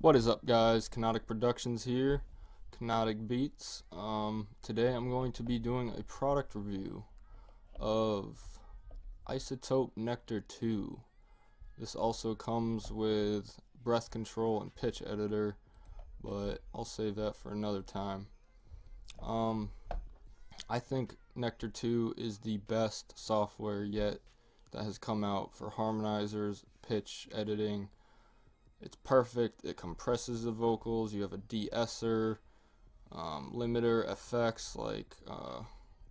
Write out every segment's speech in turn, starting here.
What is up, guys? Kenotic Productions here, Kenotic Beats. Today I'm going to be doing a product review of iZotope Nectar 2. This also comes with breath control and pitch editor, but I'll save that for another time. I think Nectar 2 is the best software yet that has come out for harmonizers, pitch editing. It's perfect. It compresses the vocals. You have a de-esser, limiter, effects like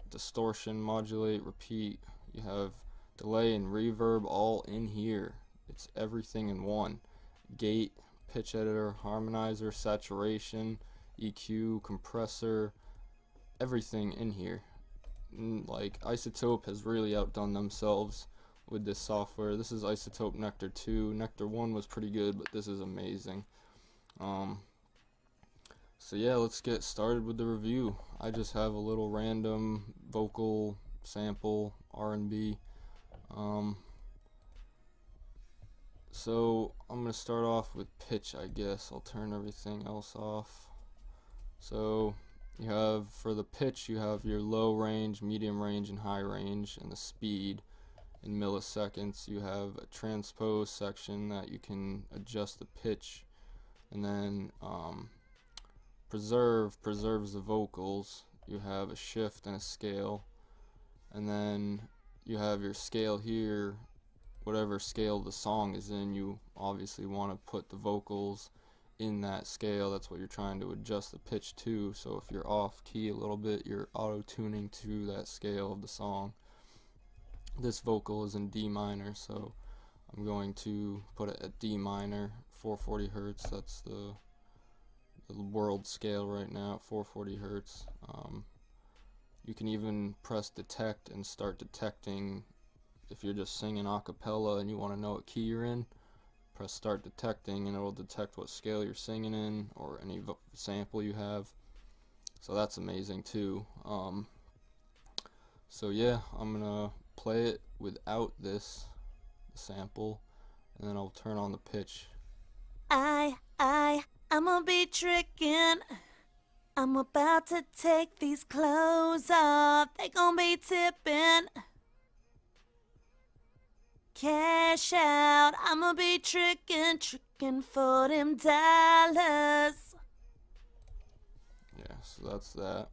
distortion, modulate, repeat. You have delay and reverb all in here. It's everything in one. Gate, pitch editor, harmonizer, saturation, EQ, compressor, everything in here. Like, iZotope has really outdone themselves with this software. This is iZotope Nectar 2. Nectar 1 was pretty good, but this is amazing. So yeah, let's get started with the review. I just have a little random vocal sample, R&B. So I'm going to start off with pitch, I guess. I'll turn everything else off. So you have, for the pitch, you have your low range, medium range, and high range, and the speed in milliseconds. You have a transpose section that you can adjust the pitch, and then preserves the vocals. You have a shift and a scale, and then you have your scale here. Whatever scale the song is in, you obviously want to put the vocals in that scale. That's what you're trying to adjust the pitch to. So if you're off key a little bit, you're auto-tuning to that scale of the song. This vocal is in D minor, so I'm going to put it at D minor, 440 Hertz. That's the world scale right now, 440 Hertz. You can even press detect and start detecting. If you're just singing a cappella and you want to know what key you're in, press start detecting and it will detect what scale you're singing in or any sample you have. So that's amazing too. So yeah, I'm gonna play it without this sample, and then I'll turn on the pitch. I'm gonna be tricking. I'm about to take these clothes off. They gonna be tipping. Cash out. I'm gonna be tricking for them dollars. Yeah, so that's that.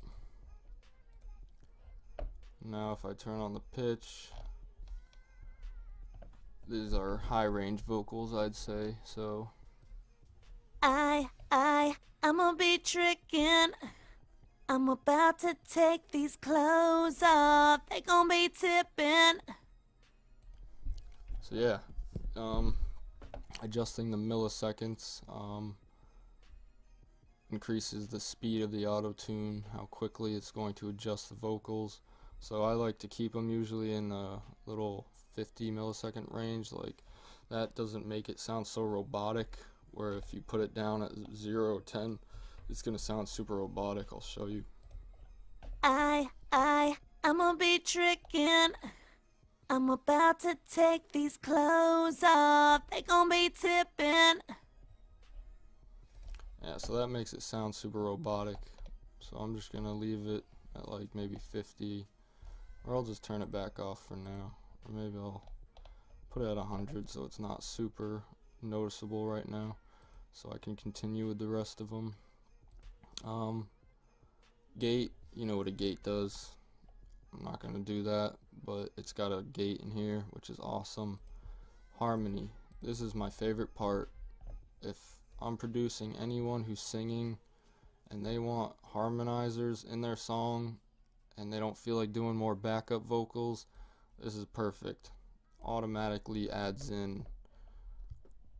Now if I turn on the pitch, these are high range vocals, I'd say. So I'm gonna be tricking. I'm about to take these clothes off. They gonna be tipping. so yeah, adjusting the milliseconds increases the speed of the auto tune, how quickly it's going to adjust the vocals. So I like to keep them usually in the little 50 millisecond range. Like, that doesn't make it sound so robotic, where if you put it down at 0 or 10, it's gonna sound super robotic. I'll show you. I'm gonna be tricking. I'm about to take these clothes off. They gonna be tipping. Yeah, so that makes it sound super robotic. So I'm just gonna leave it at like maybe 50, or I'll just turn it back off for now. Or maybe I'll put it at 100 so it's not super noticeable right now, so I can continue with the rest of them. Gate, you know what a gate does. I'm not gonna do that, but it's got a gate in here, which is awesome. Harmony, this is my favorite part. If I'm producing anyone who's singing and they want harmonizers in their song and they don't feel like doing more backup vocals, this is perfect. Automatically adds in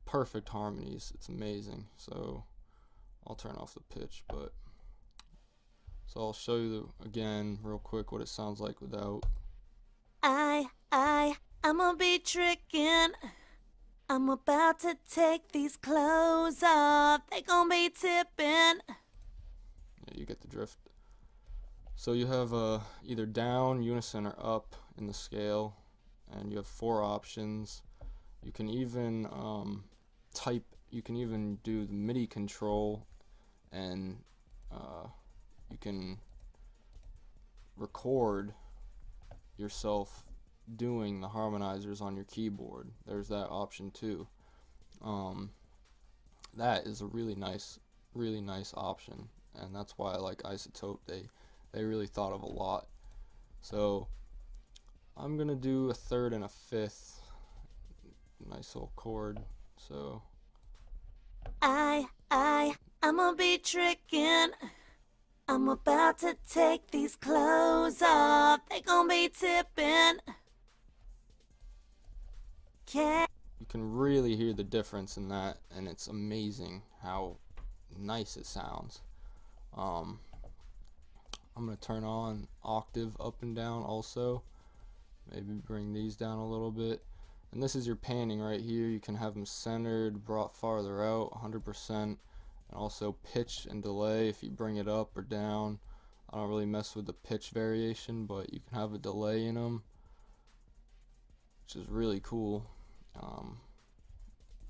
perfect harmonies. It's amazing. So I'll turn off the pitch, but so I'll show you again real quick what it sounds like without. I'm gonna be tricking. I'm about to take these clothes off. They gonna be tipping. Yeah, you get the drift. So you have either down, unison, or up in the scale, and you have 4 options. You can even type you can even do the MIDI control, and you can record yourself doing the harmonizers on your keyboard. There's that option too. That is a really nice option, and that's why I like iZotope. They really thought of a lot. So I'm gonna do a third and a fifth, nice little chord. So I'm gonna be tricking. I'm about to take these clothes off. They gonna be tipping. you can really hear the difference in that, and it's amazing how nice it sounds. I'm gonna turn on octave up and down also. Maybe bring these down a little bit. And this is your panning right here. You can have them centered, brought farther out, 100%, and also pitch and delay if you bring it up or down. I don't really mess with the pitch variation, but you can have a delay in them, which is really cool.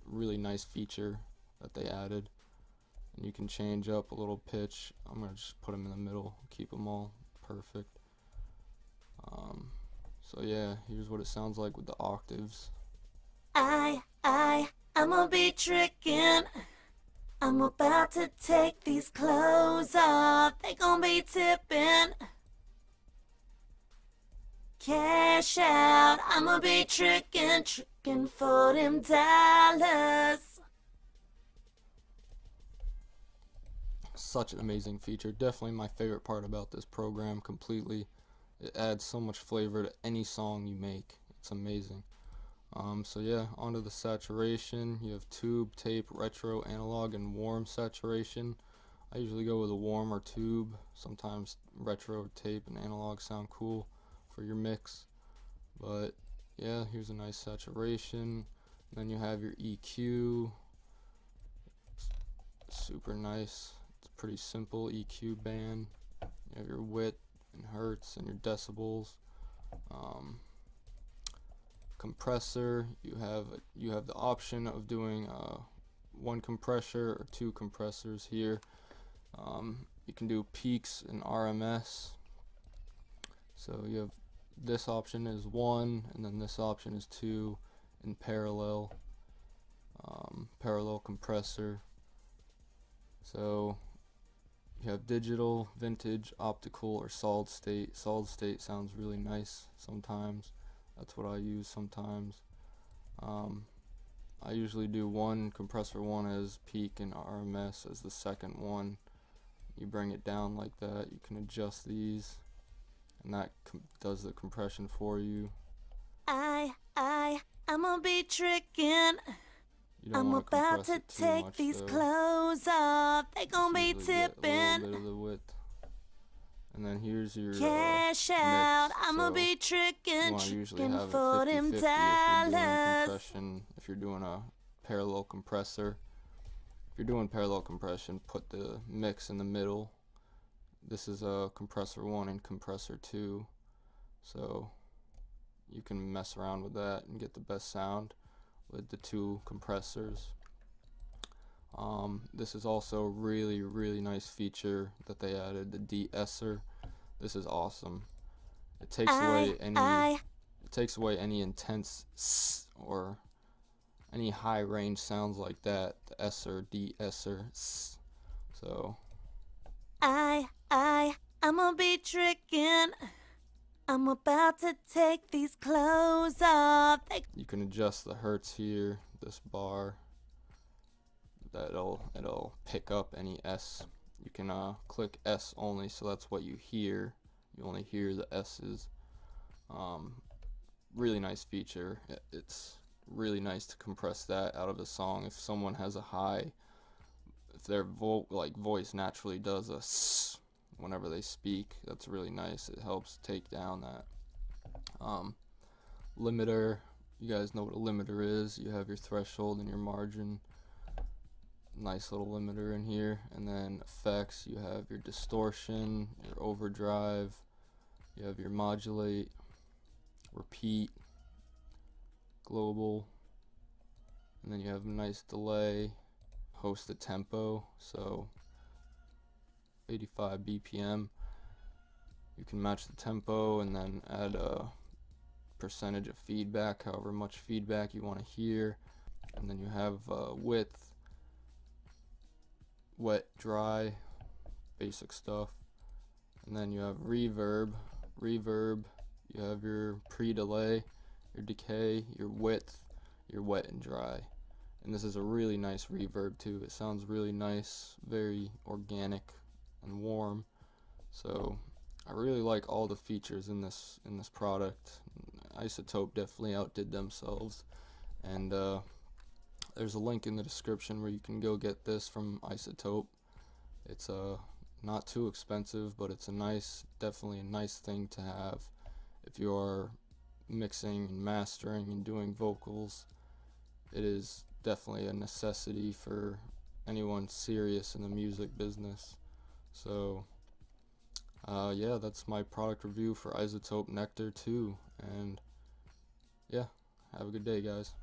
Really nice feature that they added. And you can change up a little pitch. I'm gonna just put them in the middle, keep them all perfect. So yeah, here's what it sounds like with the octaves. I'm gonna be tricking. I'm about to take these clothes off. They gonna be tipping. Cash out. I'm gonna be tricking for them dollars. Such an amazing feature. Definitely my favorite part about this program completely. It adds so much flavor to any song you make. It's amazing. So yeah, onto the saturation. You have tube, tape, retro, analog, and warm saturation. I usually go with a warm or tube. Sometimes retro, tape, and analog sound cool for your mix. But yeah, here's a nice saturation. Then you have your EQ. Super nice. It's a pretty simple EQ band. You have your width and hertz and your decibels. Compressor, you have the option of doing one compressor or two compressors here. You can do peaks and RMS. So you have this option is 1, and then this option is 2 in parallel. Parallel compressor. So you have digital, vintage, optical, or solid state. Solid state sounds really nice sometimes. That's what I use sometimes. I usually do one compressor 1 as peak and RMS as the second one. You bring it down like that. You can adjust these, and that does the compression for you. I'm gonna be tricking. I'm about to take these clothes off. They gonna be tipping. A little bit of the width. And then here's your cash out. I'm gonna be tricking for them dollars. If you're doing a parallel compressor, if you're doing parallel compression, put the mix in the middle. This is a compressor 1 and compressor 2, so you can mess around with that and get the best sound with the 2 compressors. This is also a really nice feature that they added, the de-esser. This is awesome. It takes away any intense s or any high range sounds like that. The esser, de-esser, s. So I'm gonna be tricking. I'm about to take these clothes off. You can adjust the hertz here, this bar. It'll pick up any S. You can click S only, so that's what you hear. You only hear the S's. Really nice feature. It's really nice to compress that out of a song. If someone has a high, if their voice naturally does a S whenever they speak, that's really nice. It helps take down that. Limiter. You guys know what a limiter is. You have your threshold and your margin. Nice little limiter in here. And then effects, you have your distortion, your overdrive, you have your modulate, repeat, global, and then you have a nice delay, host a tempo, so 85 BPM. You can match the tempo and then add a percentage of feedback, however much feedback you want to hear. And then you have width, wet, dry, basic stuff. And then you have reverb. Reverb, you have your pre-delay, your decay, your width, your wet and dry. And this is a really nice reverb too. It sounds really nice, very organic and warm. So I really like all the features in this product. iZotope definitely outdid themselves, and there's a link in the description where you can go get this from iZotope. It's not too expensive, but it's definitely a nice thing to have if you are mixing and mastering and doing vocals. It is definitely a necessity for anyone serious in the music business. So yeah, that's my product review for iZotope Nectar 2, and yeah, have a good day, guys.